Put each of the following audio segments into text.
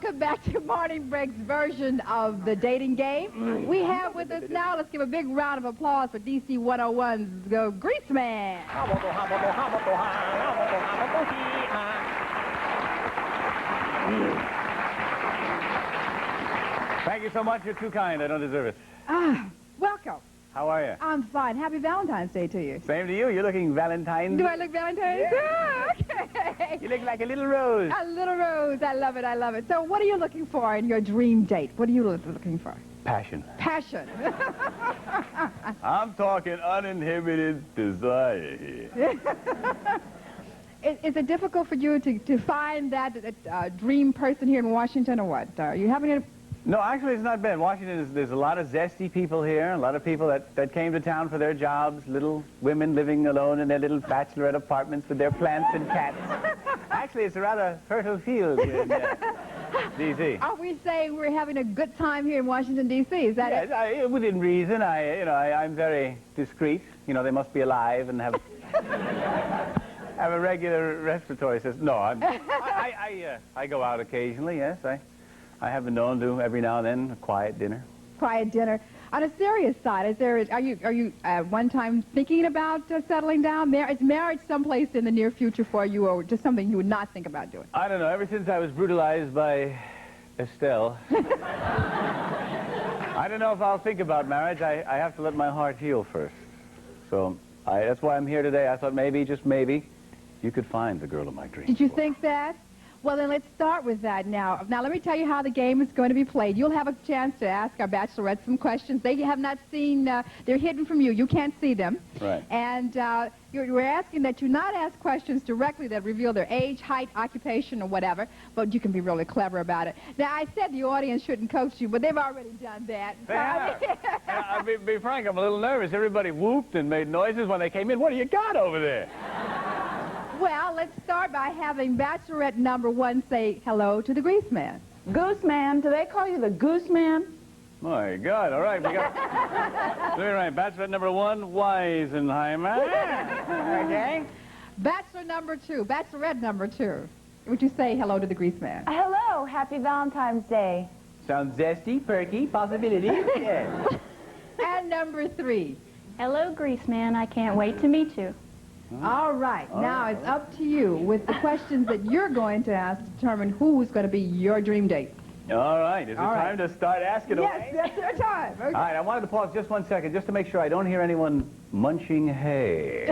Welcome back to Morning Break's version of the dating game. We have with us now, let's give a big round of applause for DC 101's Greaseman. Thank you so much. You're too kind. I don't deserve it. Welcome. How are you? I'm fine. Happy Valentine's Day to you. Same to you. You're looking Valentine. Do I look Valentine's? Yeah. Okay. You look like a little rose. A little rose. I love it. I love it. So what are you looking for in your dream date? What are you looking for? Passion. Passion. I'm talking uninhibited desire here. Is it difficult for you to find that dream person here in Washington or what? You having a... No, actually, it's not bad. Washington, there's a lot of zesty people here, a lot of people that came to town for their jobs, little women living alone in their little bachelorette apartments with their plants and cats. Actually, it's a rather fertile field here in D.C. Are we saying we're having a good time here in Washington, D.C.? Is that it? Within reason. I'm very discreet. You know, they must be alive and have a regular respiratory system. No, I go out occasionally, yes. I have been known to every now and then a quiet dinner. Quiet dinner. On a serious side, are you one time thinking about settling down? Is marriage someplace in the near future for you, or just something you would not think about doing? I don't know. Ever since I was brutalized by Estelle, I don't know if I'll think about marriage. I have to let my heart heal first. So that's why I'm here today. I thought maybe, just maybe, you could find the girl of my dreams. Did you think that? Well, then let's start with that now. Now, let me tell you how the game is going to be played. You'll have a chance to ask our bachelorettes some questions. They have not seen, they're hidden from you. You can't see them. Right. And we're asking that you not ask questions directly that reveal their age, height, occupation, or whatever, but you can be really clever about it. Now, I said the audience shouldn't coach you, but they've already done that. They have. I'll be frank, I'm a little nervous. Everybody whooped and made noises when they came in. What do you got over there? Well, let's start by having Bachelorette number 1 say hello to the Greaseman. Gooseman, do they call you the Gooseman? My God, all right, we got... Let me write, Bachelorette number 1, Weisenheimer. Okay. Bachelor number 2, Bachelorette number 2. Would you say hello to the Greaseman? Hello, happy Valentine's Day. Sounds zesty, perky, possibilities. Yeah. And number 3. Hello, Greaseman. I can't wait to meet you. All right. Now it's up to you with the questions that you're going to ask to determine who's going to be your dream date. All right. Is it time to start asking away? Yes, that's our time. Okay. All right. I wanted to pause just 1 second just to make sure I don't hear anyone munching hay.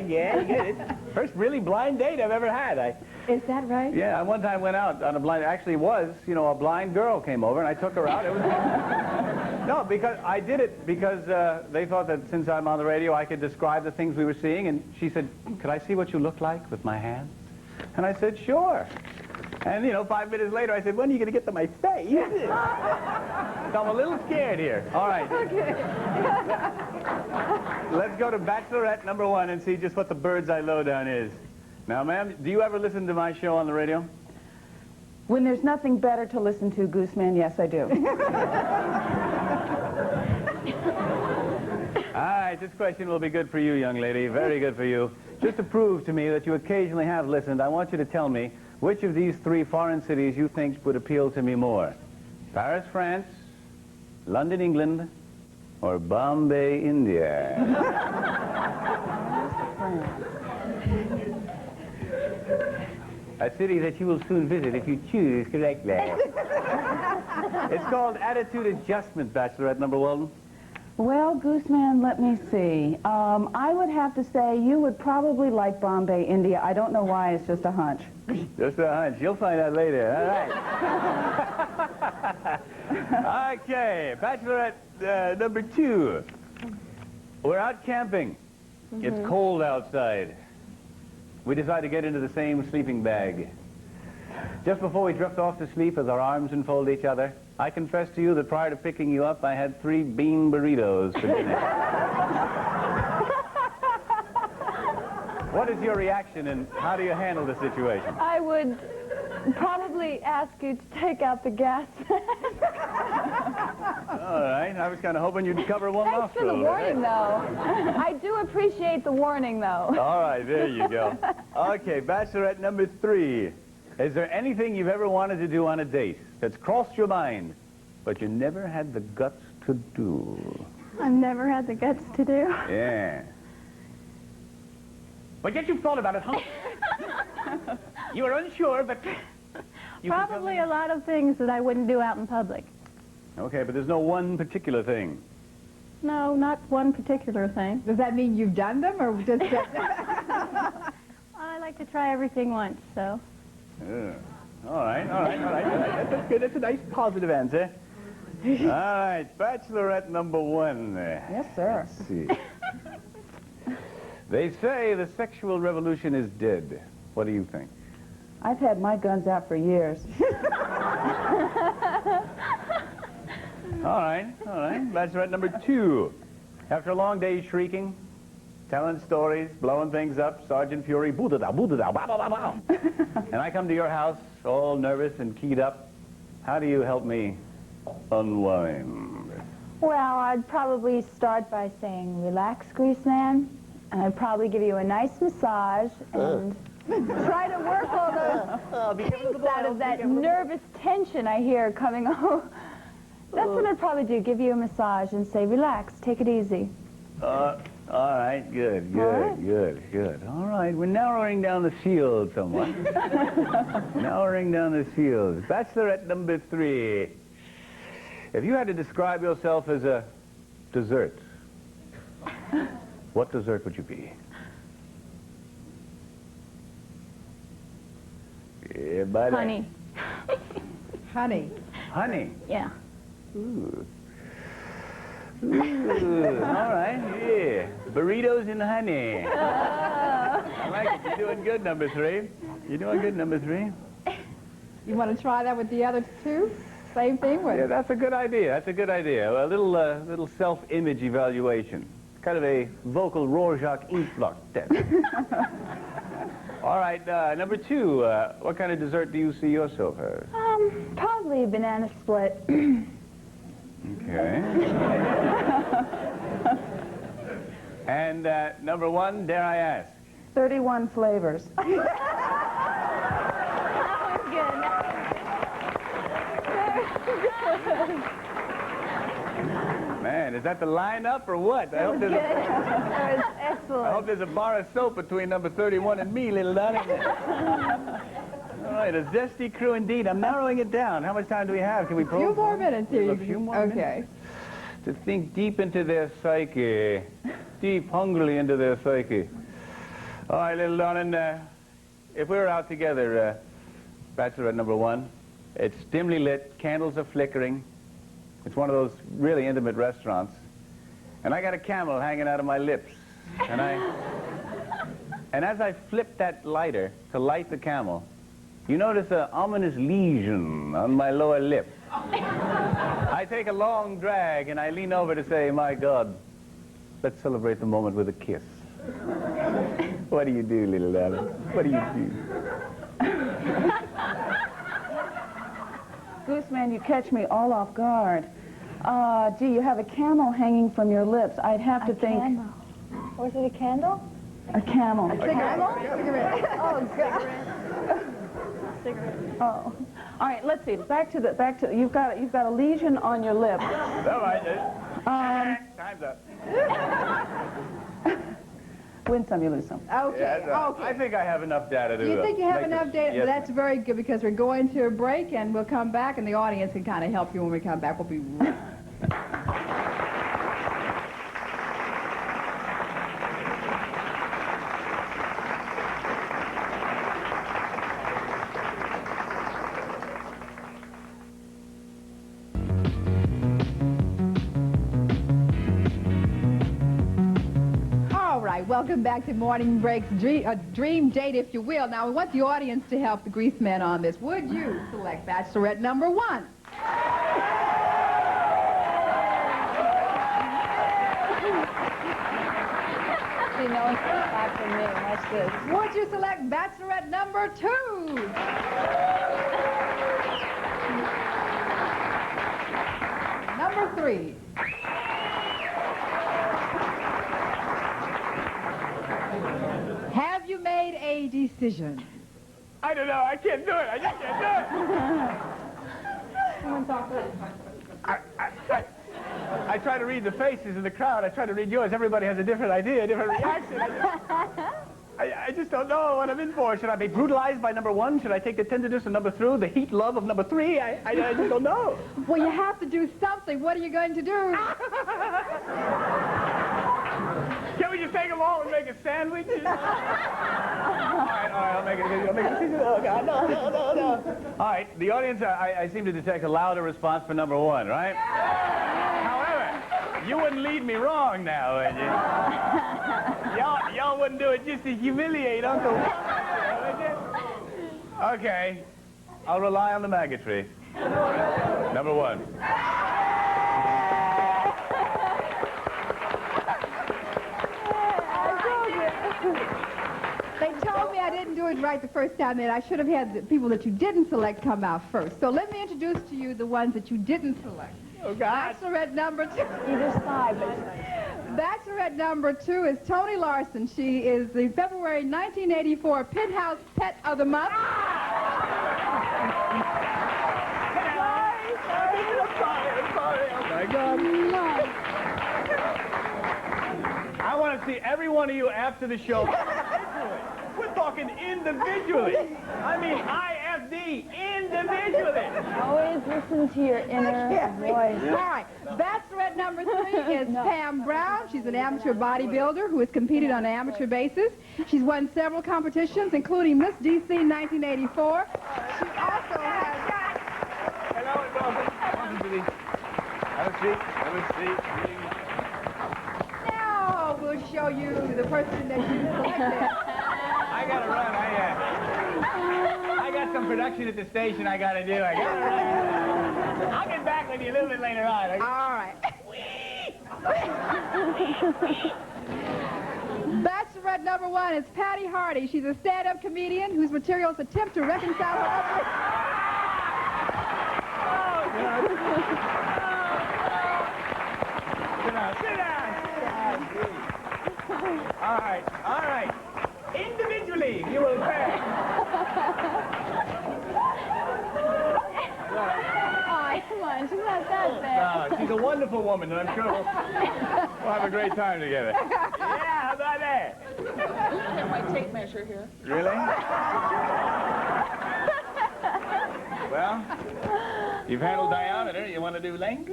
Yeah. First really blind date I've ever had. Is that right? Yeah, I one time went out on a blind... Actually, it was, a blind girl came over, and I took her out. It was... No, because I did it because they thought that since I'm on the radio, I could describe the things we were seeing, and she said, could I see what you look like with my hands? And I said, sure. And, 5 minutes later, I said, when are you going to get to my face? So I'm a little scared here. All right. Okay. Let's go to Bachelorette number 1 and see just what the bird's eye lowdown is. Now, ma'am, do you ever listen to my show on the radio? When there's nothing better to listen to, Gooseman, yes, I do. All right, this question will be good for you, young lady. Very good for you. Just to prove to me that you occasionally have listened, I want you to tell me which of these 3 foreign cities you think would appeal to me more. Paris, France, London, England, or Bombay, India? A city that you will soon visit if you choose correctly. It's called attitude adjustment, Bachelorette number 1. Well, Gooseman, let me see. I would have to say you would probably like Bombay, India. I don't know why, it's just a hunch. Just a hunch. You'll find out later. All right. Okay, Bachelorette number 2. We're out camping. It's cold outside. We decide to get into the same sleeping bag. Just before we drift off to sleep as our arms enfold each other, I confess to you that prior to picking you up, I had 3 bean burritos for dinner. What is your reaction, and how do you handle the situation? I would probably ask you to take out the gas. All right. I was kind of hoping you'd cover one Thanks for the nostril. warning, though. I do appreciate the warning, though. All right, there you go. Okay, bachelorette number 3. Is there anything you've ever wanted to do on a date that's crossed your mind, but you never had the guts to do? I've never had the guts to do. Yeah. But yet you've thought about it, huh? You were unsure, but... Probably a lot of things that I wouldn't do out in public. Okay, but there's no one particular thing. No, not one particular thing. Does that mean you've done them, or just... I like to try everything once, so. Yeah. All right. That's good. That's a nice positive answer. All right, bachelorette number 1. Yes, sir. Let's see. They say the sexual revolution is dead. What do you think? I've had my guns out for years. All right. Bachelorette number 2. After a long day shrieking, telling stories, blowing things up, Sergeant Fury, boo-da-da, boo-da-da, ba-ba-ba-ba. And I come to your house all nervous and keyed up. How do you help me unwind? Well, I'd probably start by saying, relax, Greaseman, and I'd probably give you a nice massage and try to work all those kinks out of that nervous tension I hear coming over. That's what I'd probably do, give you a massage and say, relax, take it easy. All right, good. All right, we're narrowing down the field somewhat. Narrowing down the field. Bachelorette number 3. If you had to describe yourself as a dessert, what dessert would you be? Everybody. Honey. Honey. Honey. Yeah. Ooh. All right, yeah. Burritos and honey. I like it. You're doing good, number 3. You're doing good, number 3. You want to try that with the other 2? Same thing with... Yeah, that's a good idea. A little self-image evaluation. Kind of a vocal Rorschach influx test. All right, number 2. What kind of dessert do you see yourself as? Probably a banana split. Okay. And number 1, dare I ask? 31 flavors. That was good. Man, is that the lineup or what? I hope That was excellent. there's a bar of soap between number 31 and me, little Donnie. All right, a zesty crew indeed. I'm narrowing it down. How much time do we have? Can we A few more minutes here. A few more minutes? Okay. To think deep into their psyche. Deep, hungrily into their psyche. All right, little Donnan, if we were out together, bachelorette number 1, it's dimly lit, candles are flickering. It's one of those really intimate restaurants. And I got a camel hanging out of my lips. And as I flip that lighter to light the camel, you notice an ominous lesion on my lower lip. I take a long drag and I lean over to say, my God, let's celebrate the moment with a kiss. What do you do, little darling? What do you do? Gooseman, you catch me all off guard. Gee, you have a camel hanging from your lips. I'd have to think... Candle. Was it a candle? A camel. Cigarette. Oh, God. Oh. All right, let's see. Back to you've got a lesion on your lip. All right, time's up. Win some, you lose some. Okay, Yeah, okay. I think I have enough data to... Do you think you have make enough this- data? Yes, That's very good, because we're going to a break, and we'll come back, and the audience can kind of help you when we come back. We'll be right welcome back to Morning Break's dream date, if you will. Now, we want the audience to help the Greaseman on this. Would you select bachelorette number 1? You know, it's not for me. Watch this. Would you select bachelorette number 2? Number number 3. Have you made a decision? I don't know. I can't do it. I just can't do it. I try to read the faces in the crowd. I try to read yours. Everybody has a different idea, a different reaction. I just don't know what I'm in for. Should I be brutalized by number 1? Should I take the tenderness of number 2, the heat love of number 3? I just don't know. Well, you have to do something. What are you going to do? Can we just take them all and make a sandwich? All right, I'll make it. Oh, God, no. All right, the audience, I seem to detect a louder response for number 1, right? However, you wouldn't lead me wrong now, would you? Y'all wouldn't do it just to humiliate Uncle Will, would you? Okay, I'll rely on the maggotry. Number 1. They told me I didn't do it right the first time, that I should have had the people that you didn't select come out first. So let me introduce to you the ones that you didn't select. Oh, God. Bachelorette number 2. Either side, but Bachelorette number 2 is Tony Larson. She is the February 1984 Penthouse Pet of the Month. I'm sorry. Oh, my God. I want to see every one of you after the show. We're talking individually. I mean, IFD, individually. always listen to your inner voice. All right. Bachelorette number 3 is Pam Brown. She's an amateur bodybuilder who has competed on an amateur basis. She's won several competitions, including Miss DC 1984. She also has... Hello and welcome. Have a seat. Now we'll show you the person that you selected. I gotta run. I got some production at the station I gotta do. I gotta run. I'll get back with you a little bit later on. All right. Bachelorette number 1 is Patty Hardy. She's a stand-up comedian whose materials attempt to reconcile her Sit down. All right. Individually, you will pay. Oh, come on, she's not that bad. No, she's a wonderful woman, and I'm sure we'll have a great time together. Yeah, how about that? I have my tape measure here. Really? Well, you've handled diameter. You want to do length?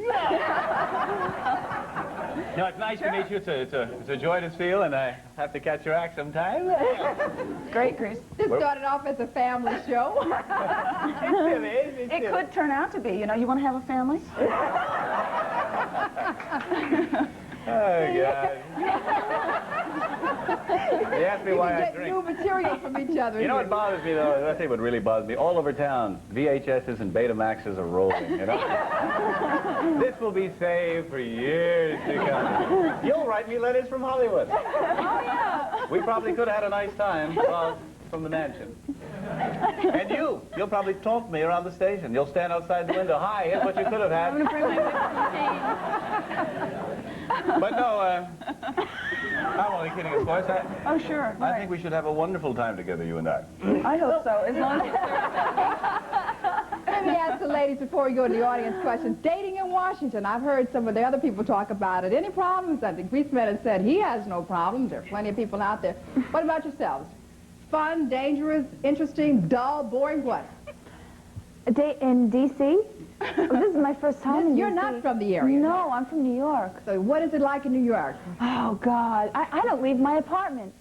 No, it's nice to meet you. It's a joy to feel, and I have to catch your act sometime. Great, Chris. This started off as a family show. It still is. It could turn out to be. You know, you want to have a family? Oh, God. They asked me You why can I get drink. new material from each other. You know what bothers me, though? I think what really bothers me, all over town, VHSs and Betamaxes are rolling, you know? This will be saved for years to come. You'll write me letters from Hollywood. Oh, yeah. We probably could have had a nice time from the mansion. And you'll probably talk to me around the station. You'll stand outside the window. Hi, here's what you could have had. I'm going to bring my whipped But no, I'm only kidding, of course. Oh, sure. I think we should have a wonderful time together, you and I. I hope so. As long as Let me ask the ladies before we go to the audience questions. Dating in Washington. I've heard some of the other people talk about it. Any problems? I think Greaseman has said he has no problems. There are plenty of people out there. What about yourselves? Fun, dangerous, interesting, dull, boring, what? A date in D.C.? This is my first time in You're D.C. not from the area. No, I'm from New York. So what is it like in New York? Oh, God. I don't leave my apartment.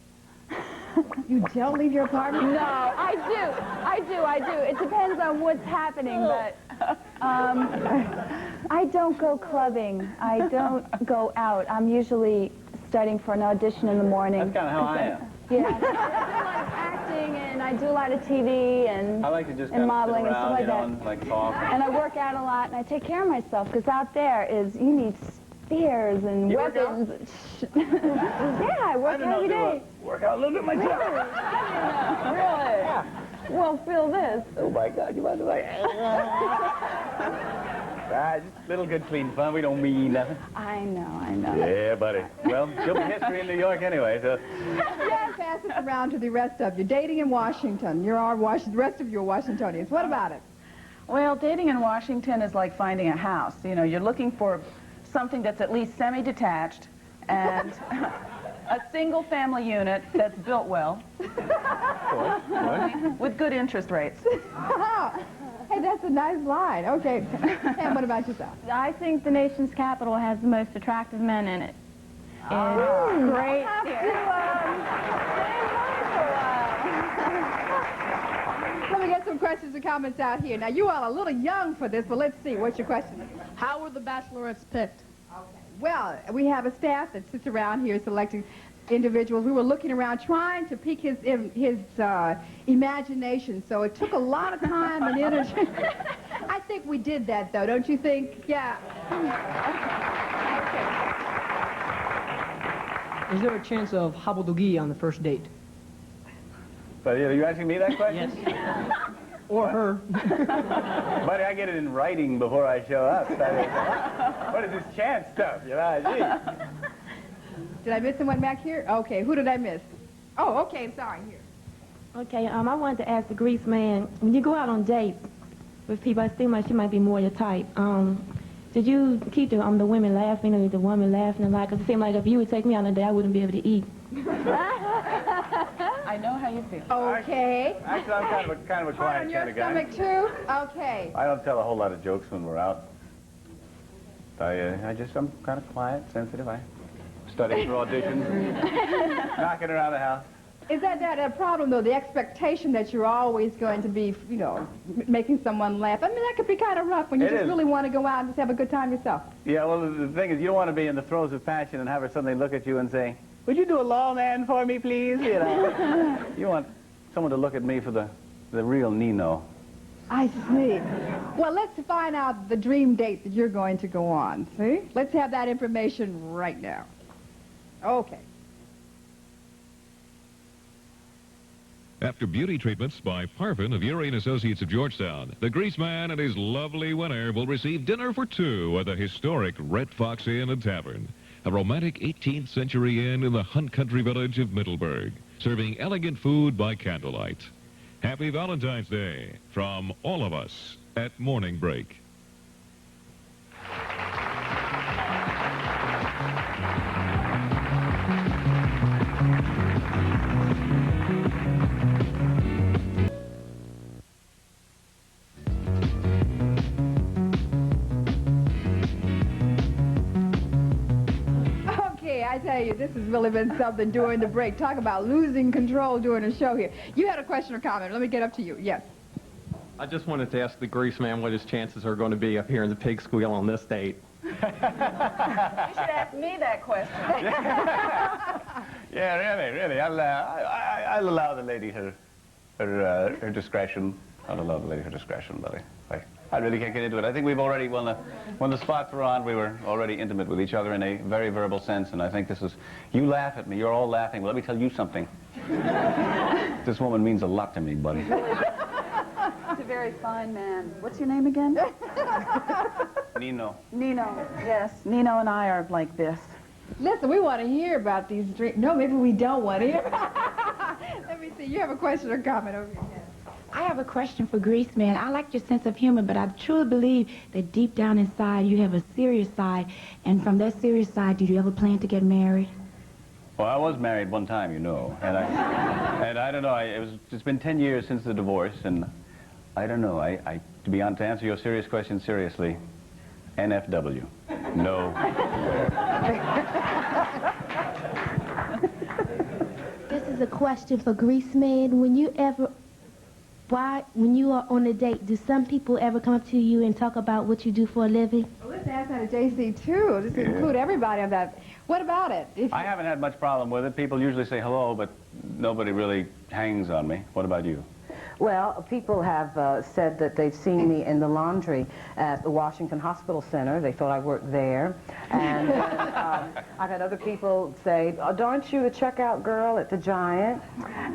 You don't leave your apartment? No, I do. It depends on what's happening, but I don't go clubbing. I don't go out. I'm usually studying for an audition in the morning. That's kind of how I am. Yeah. I do a lot of acting, and I do a lot of TV and I like to just and kind of modeling sit and stuff around, like you that. know, and like talk. And I work out a lot, and I take care of myself, because out there is, you need spears and You work out? weapons. Yeah, I work out every day. Work out a little bit myself. Really? Yeah. Well, feel this. Oh my God, you want to like? Just a little good, clean fun. We don't mean nothing. I know. Yeah, buddy. Well, she'll be history in New York anyway, so... Yes, pass this around to the rest of you. Dating in Washington. You're our the rest of you are Washingtonians. What about it? Well, dating in Washington is like finding a house. You know, you're looking for something that's at least semi-detached and a single-family unit that's built well with good interest rates. Hey, that's a nice line. Okay. And what about yourself? I think the nation's capital has the most attractive men in it. It's great. Let me get some questions and comments out here. Now, you all are a little young for this, but let's see. What's your question? How were the bachelorettes picked? Well, we have a staff that sits around here selecting individuals. We were looking around trying to pique his imagination, so it took a lot of time and energy. I think we did that, though, don't you think? Yeah. Is there a chance of habodogi on the first date? But are you asking me that question? Yes. Or her. Buddy, I get it in writing before I show up. What is this chance stuff? You know, gee. Did I miss someone back here? Okay, who did I miss? Oh, okay, sorry, here. Okay, I wanted to ask the Greaseman, when you go out on dates with people, it seems like she might be more your type. Did you keep the women laughing or the woman laughing a lot? Because it seemed like if you would take me on a date, I wouldn't be able to eat. I know how you feel. Okay. Actually, I'm kind of a Hard quiet on your kind of guy. stomach, too? Okay. I don't tell a whole lot of jokes when we're out. I'm kind of quiet, sensitive. I study for auditions, knocking around the house. Is that a problem, though, the expectation that you're always going to be, you know, making someone laugh? I mean, that could be kind of rough when you just really want to go out and just have a good time yourself. Yeah, well, the thing is, you don't want to be in the throes of passion and have her suddenly look at you and say, would you do a lawman for me, please? You know, you want someone to look at me for the real Nino. I see. Well, let's find out the dream date that you're going to go on, see? Let's have that information right now. Okay. After beauty treatments by Parfin of Urine Associates of Georgetown, the Greaseman and his lovely winner will receive dinner for two at the historic Red Fox Inn and Tavern, a romantic 18th century inn in the Hunt Country village of Middleburg, serving elegant food by candlelight. Happy Valentine's Day from all of us at Morning Break. I tell you, this has really been something during the break. Talk about losing control during the show here. You had a question or comment. Let me get up to you. Yes. I just wanted to ask the Greaseman what his chances are going to be up here in the pig squeal on this date. You should ask me that question. Yeah, really. I'll allow the lady her discretion. I'll allow the lady her discretion, buddy. I really can't get into it. I think we've already, when the spots were on, we were already intimate with each other in a very verbal sense, and I think this is, you laugh at me, you're all laughing. Well, let me tell you something. This woman means a lot to me, buddy. He's a very fine man. What's your name again? Nino. Nino, yes. Nino and I are like this. Listen, we want to hear about these dreams. No, maybe we don't want to hear. Let me see. You have a question or comment over your head. I have a question for Greaseman. I like your sense of humor, but I truly believe that deep down inside you have a serious side. And from that serious side, did you ever plan to get married? Well, I was married one time, you know, and I don't know. It's been 10 years since the divorce, and I don't know. To answer your serious question seriously, NFW, no. This is a question for Greaseman. When you are on a date, do some people ever come up to you and talk about what you do for a living? Well, let's ask that to JC, too. Just include everybody on that. What about it? I haven't had much problem with it. People usually say hello, but nobody really hangs on me. What about you? Well, people have said that they've seen me in the laundry at the Washington Hospital Center. They thought I worked there. And I've had other people say, oh, aren't you the checkout girl at the Giant?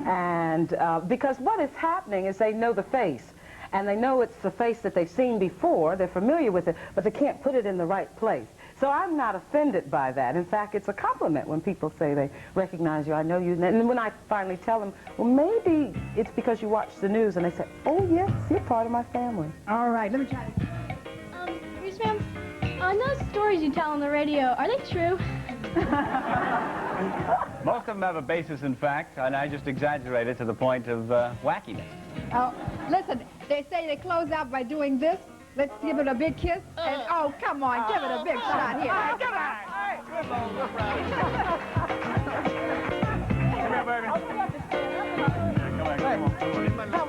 And because what is happening is they know the face. and they know it's the face that they've seen before, they're familiar with it, but they can't put it in the right place. So I'm not offended by that. In fact, it's a compliment when people say they recognize you. I know you. And when I finally tell them, well, maybe it's because you watch the news, and they say, oh, yes, you're part of my family. All right, let me try this. Greaseman, on those stories you tell on the radio, are they true? Most of them have a basis in fact, and I just exaggerate it to the point of wackiness. Oh, listen, they say they close out by doing this. Let's give it a big kiss. And, oh, come on, give it a big shot here. Come on. Come here, baby. Come on.